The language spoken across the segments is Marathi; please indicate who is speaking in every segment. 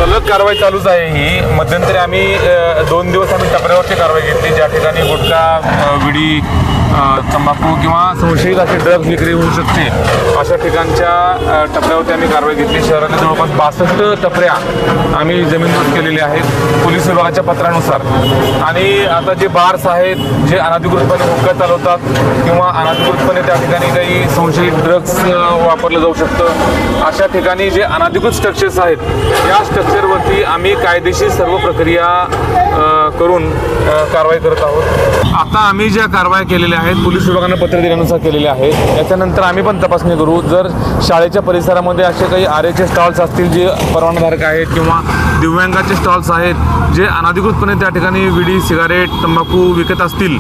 Speaker 1: सलग कारवाई चालूच आहे ही। मध्यंतरी आम्ही 2 दिवस आम्ही टपऱ्यावरची कारवाई घेतली, ज्या ठिकाणी गुटखा, विडी, तंबाखू किंवा संशयित अशी ड्रग्ज विक्री होऊ शकते अशा ठिकाणच्या टपऱ्यावरती आम्ही कारवाई घेतली। शहरातल्या जवळपास 62 टपऱ्या आम्ही जमीनदोस्त केलेल्या आहेत पोलीस विभागाच्या पत्रानुसार। आणि आता जे बार्स आहेत, जे अनधिकृतपणे हुक्का चालवतात किंवा अनधिकृतपणे त्या ठिकाणी काही संशयित ड्रग्ज वापरलं जाऊ शकतं, अशा ठिकाणी जे अनधिकृत स्ट्रक्चर्स आहेत, या स्ट्रक्चरवरती आम्ही कायदेशीर सर्व प्रक्रिया करून कारवाई करत आहोत। आता आम्ही ज्या कारवाया केलेल्या आहेत पोलीस विभागानं पत्र दिल्यानुसार केलेल्या आहेत, याच्यानंतर आम्ही पण तपासणी करू। जर शाळेच्या परिसरामध्ये असे काही आरेचे स्टॉल्स असतील जे परवानाधारक आहेत किंवा दिव्यांगाचे स्टॉल्स आहेत जे अनधिकृतपणे त्या ठिकाणी विडी, सिगारेट, तंबाखू विकत असतील,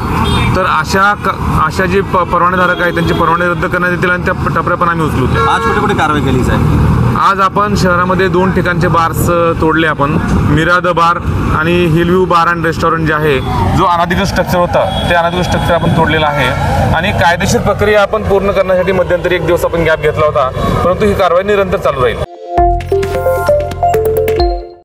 Speaker 1: तर अशा जे परवानेधारक आहेत त्यांचे परवाने रद्द करण्यात येतील आणि त्या टपऱ्या पण आम्ही उचलू।
Speaker 2: आज कुठे कुठे कारवाई केली साहेब?
Speaker 1: आज आपण शहरामध्ये 2 ठिकाणचे बार्स तोडले आपण, मीरा द बार आणि हिलव्ह्यू बार अँड रेस्टॉरंट जे आहे, जो अनधिकृत स्ट्रक्चर होता ते अनधिकृत स्ट्रक्चर आपण तोडलेलं आहे। आणि कायदेशीर प्रक्रिया आपण पूर्ण करण्यासाठी मध्यंतरी 1 दिवस आपण गॅप घेतला होता, परंतु ही कारवाई निरंतर चालू राहील।